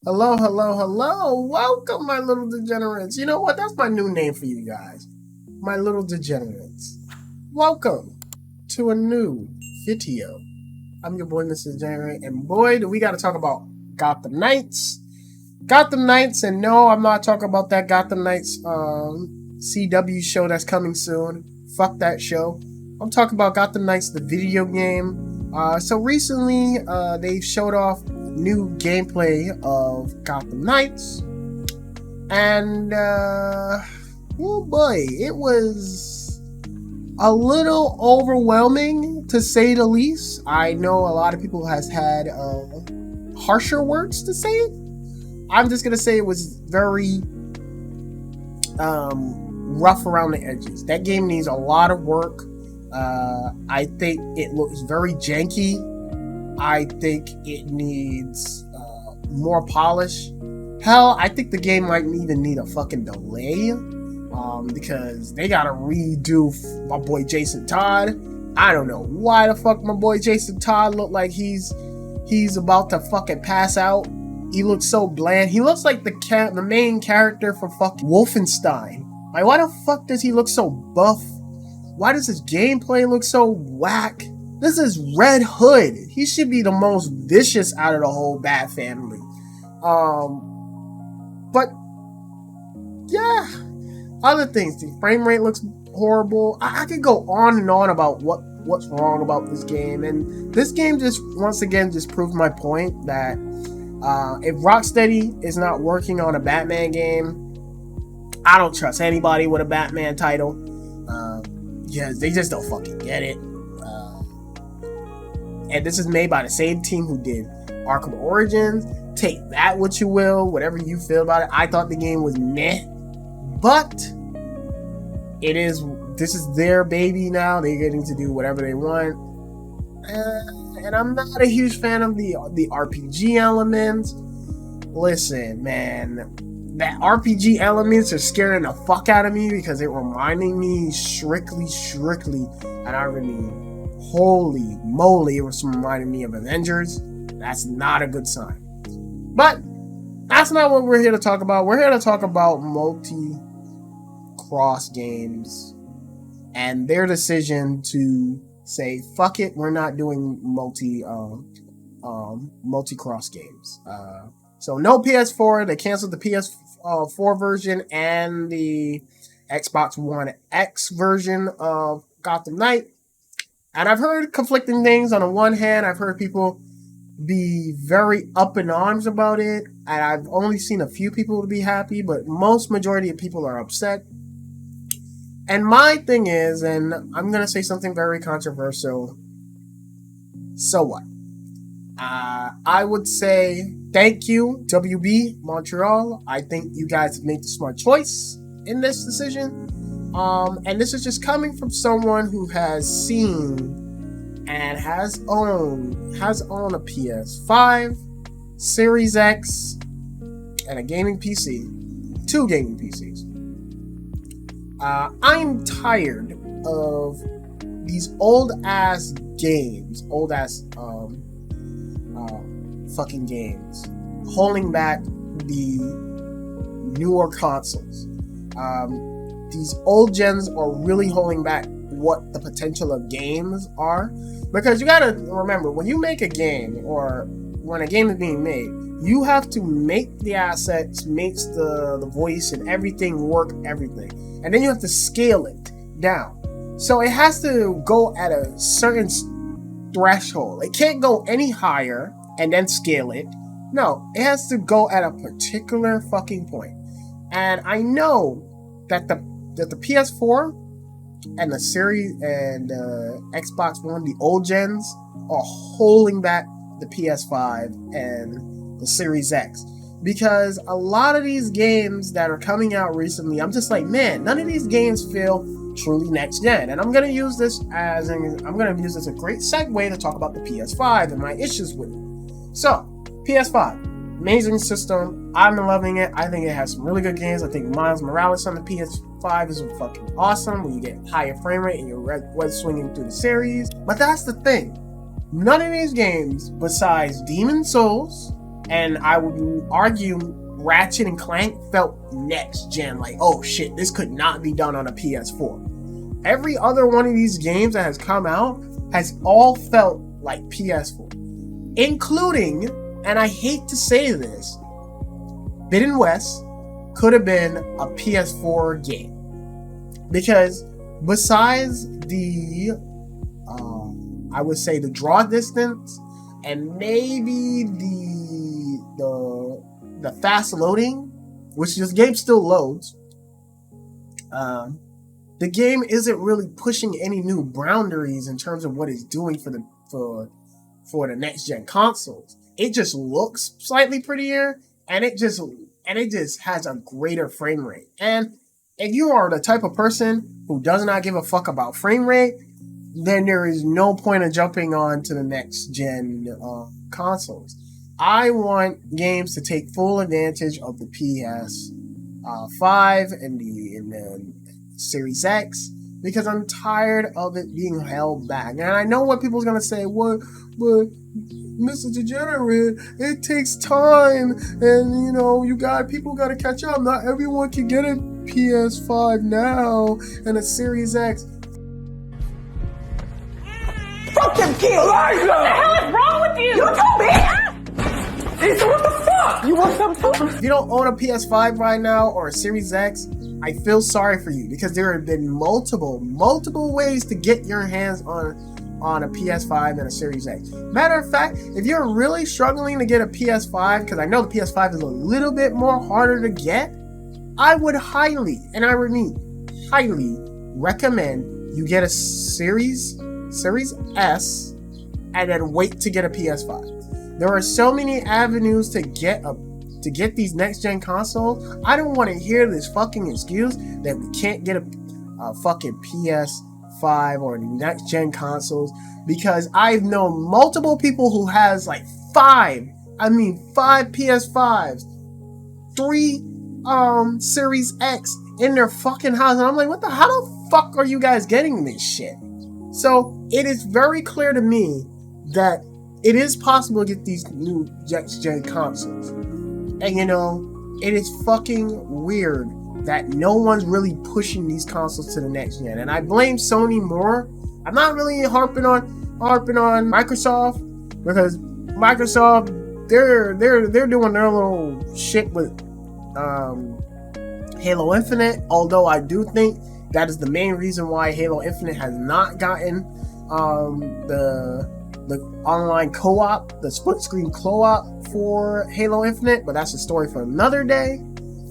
Hello, hello, hello. Welcome, my little degenerates. You know what? That's my new name for you guys. My little degenerates. Welcome to a new video. I'm your boy, Mr. Degenerate, and boy, do we got to talk about Gotham Knights. Gotham Knights, and no, I'm not talking about that Gotham Knights CW show that's coming soon. Fuck that show. I'm talking about Gotham Knights, the video game. So recently, they showed off new gameplay of Gotham Knights, and oh boy, it was a little overwhelming to say the least. I know a lot of people has had harsher words to say it. I'm just gonna say it was very rough around the edges. That game needs a lot of work. I think it looks very janky. I think it needs more polish. Hell, I think the game might even need a fucking delay because they gotta redo my boy Jason Todd. I don't know why the fuck my boy Jason Todd looked like he's about to fucking pass out. He looks so bland. He looks like the main character for fucking Wolfenstein. Like, why the fuck does he look so buff? Why does his gameplay look so whack? This is Red Hood. He should be the most vicious out of the whole Bat family. But yeah, other things. The frame rate looks horrible. I could go on and on about what's wrong about this game, and this game just once again just proved my point that if Rocksteady is not working on a Batman game, I don't trust anybody with a Batman title. Yeah, they just don't fucking get it. And this is made by the same team who did Arkham Origins. Take that what you will, whatever you feel about it. I thought the game was meh, but this is their baby now. They're getting to do whatever they want. And I'm not a huge fan of the RPG elements. Listen, man, that RPG elements are scaring the fuck out of me because it reminding me strictly, and I really, holy moly, it was reminding me of Avengers. That's not a good sign. But that's not what we're here to talk about. We're here to talk about multi-cross games and their decision to say, fuck it, we're not doing multi-cross games. So no PS4. They canceled the PS4 version and the Xbox One X version of Gotham Knight. And I've heard conflicting things. On the one hand, I've heard people be very up in arms about it, and I've only seen a few people to be happy, but most majority of people are upset. And my thing is, and I'm going to say something very controversial, so what? I would say thank you, WB Montreal. I think you guys have made the smart choice in this decision. And this is just coming from someone who has seen and has owned a PS5, Series X, and a gaming PC, 2 gaming PCs. I'm tired of these old ass games, fucking games, holding back the newer consoles. These old gens are really holding back what the potential of games are, because you gotta remember, when you make a game or when a game is being made, you have to make the assets, makes the voice and everything work, and then you have to scale it down. So it has to go at a certain threshold. It can't go any higher and then scale it. No, it has to go at a particular fucking point. And I know that the PS4 and the Series and Xbox One, the old gens, are holding back the PS5 and the Series X, because a lot of these games that are coming out recently, I'm just like, man, none of these games feel truly next gen. And I'm gonna use this as a great segue to talk about the PS5 and my issues with it. So, PS5, amazing system. I've been loving it. I think it has some really good games. I think Miles Morales on the PS5 is fucking awesome when you get higher frame rate and you're web swinging through the series. But that's the thing. None of these games, besides Demon's Souls And I would argue Ratchet and Clank felt next gen, like, oh shit, this could not be done on a PS4. Every other one of these games that has come out has all felt like PS4, including, and I hate to say this, Bid & West could have been a PS4 game, because besides the I would say the draw distance and maybe the fast loading, which this game still loads, the game isn't really pushing any new boundaries in terms of what it's doing for the next gen consoles. It just looks slightly prettier, and it just has a greater frame rate. And if you are the type of person who does not give a fuck about frame rate, then there is no point of jumping on to the next gen consoles. I want games to take full advantage of the PS5 and the Series X, because I'm tired of it being held back. And I know what people's gonna say, but Mr. Degenerate, it takes time, and people gotta catch up. Not everyone can get a PS5 now and a Series X. Fuck them kids! Elijah! What the hell is wrong with you? You told me! Lisa, what the fuck? You want something too? If you don't own a PS5 right now or a Series X, I feel sorry for you, because there have been multiple ways to get your hands on a PS5 and a Series X. Matter of fact, if you're really struggling to get a PS5, because I know the PS5 is a little bit more harder to get, I would highly recommend you get a Series S and then wait to get a PS5. There are so many avenues to get these next gen consoles. I don't want to hear this fucking excuse that we can't get a fucking PS5 or next gen consoles, because I've known multiple people who has like five PS5s, 3 Series X in their fucking house, and I'm like, how the fuck are you guys getting this shit? So it is very clear to me that it is possible to get these new next gen consoles. And it is fucking weird that no one's really pushing these consoles to the next gen. And I blame Sony more. I'm not really harping on Microsoft, because Microsoft, they're doing their little shit with Halo Infinite, although I do think that is the main reason why Halo Infinite has not gotten the online co-op, the split screen co-op for Halo Infinite, but that's a story for another day.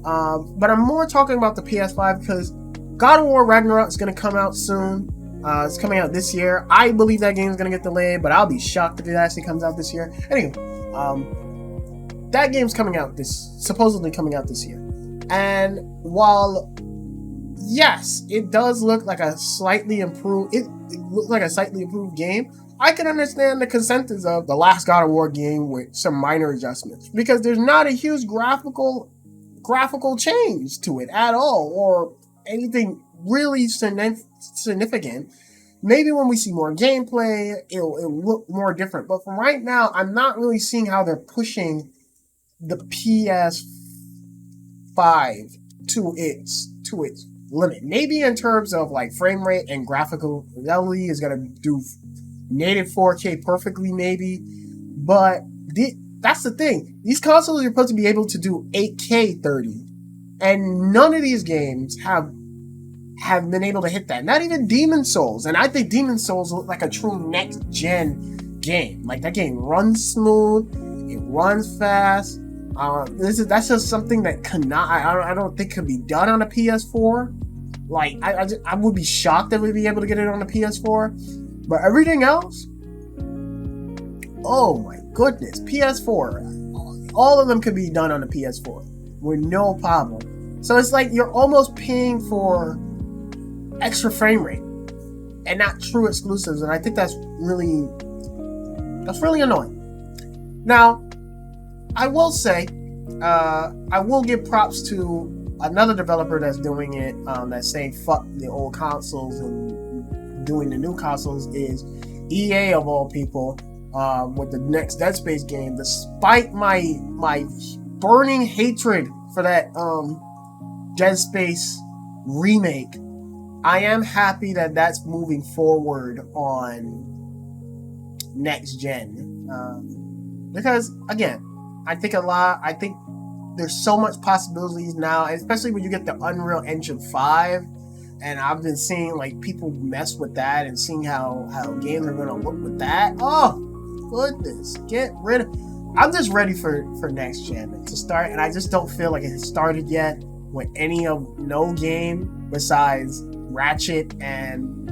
But I'm more talking about the PS5, because God of War Ragnarok is going to come out soon. It's coming out this year. I believe that game is going to get delayed, but I'll be shocked if it actually comes out this year. Anyway, that game's supposedly coming out this year. And while yes, it does look like a slightly improved game, I can understand the consensus of the last God of War game with some minor adjustments, because there's not a huge graphical change to it at all, or anything really significant. Maybe when we see more gameplay, it'll look more different. But from right now, I'm not really seeing how they're pushing the PS5 to its limit. Maybe in terms of like frame rate and graphical fidelity is gonna do native 4K perfectly, maybe. But that's the thing. These consoles are supposed to be able to do 8K 30, and none of these games have been able to hit that. Not even Demon's Souls. And I think Demon's Souls look like a true next gen game. Like, that game runs smooth, it runs fast. That's just something that I don't think could be done on a PS4. Like, I would be shocked that we'd be able to get it on the PS4. But everything else, oh my goodness, PS4. All of them could be done on the PS4 with no problem. So it's like you're almost paying for extra frame rate and not true exclusives. And I think that's really annoying. Now, I will say, I will give props to another developer that's doing it, that's saying fuck the old consoles and doing the new consoles, is EA of all people. with the next Dead Space game, despite my burning hatred for that Dead Space remake. I am happy that that's moving forward on next gen, because again, I think there's so much possibilities now, especially when you get the Unreal Engine 5, and I've been seeing like people mess with that and seeing how games are gonna look with that. Oh goodness, I'm just ready for next gen to start, and I just don't feel like it has started yet with no game besides Ratchet and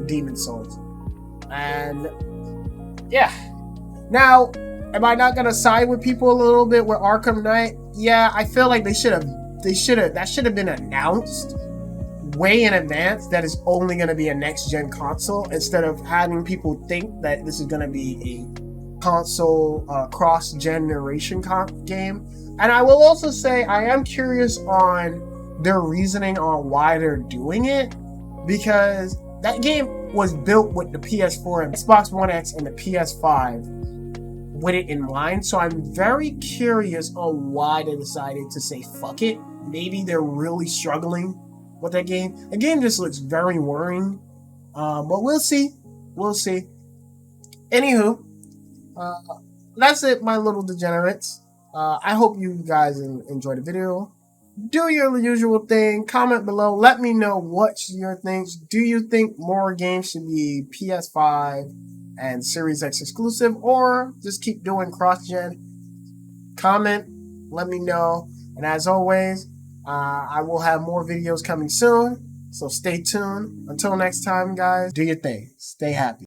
Demon Souls. And yeah, now am I not gonna side with people a little bit with Arkham Knight? Yeah, I feel like that should have been announced way in advance that it's only going to be a next gen console, instead of having people think that this is going to be a console cross generation game. And I will also say I am curious on their reasoning on why they're doing it, because that game was built with the PS4 and Xbox One X and the PS5 with it in mind. So I'm very curious on why they decided to say fuck it. Maybe they're really struggling with that game. The game just looks very worrying. But we'll see. We'll see. Anywho, that's it, my little degenerates. I hope you guys enjoyed the video. Do your usual thing. Comment below. Let me know what's your things. Do you think more games should be PS5 and Series X exclusive, or just keep doing cross-gen? Comment. Let me know. And as always, I will have more videos coming soon, so stay tuned. Until next time, guys, do your thing. Stay happy.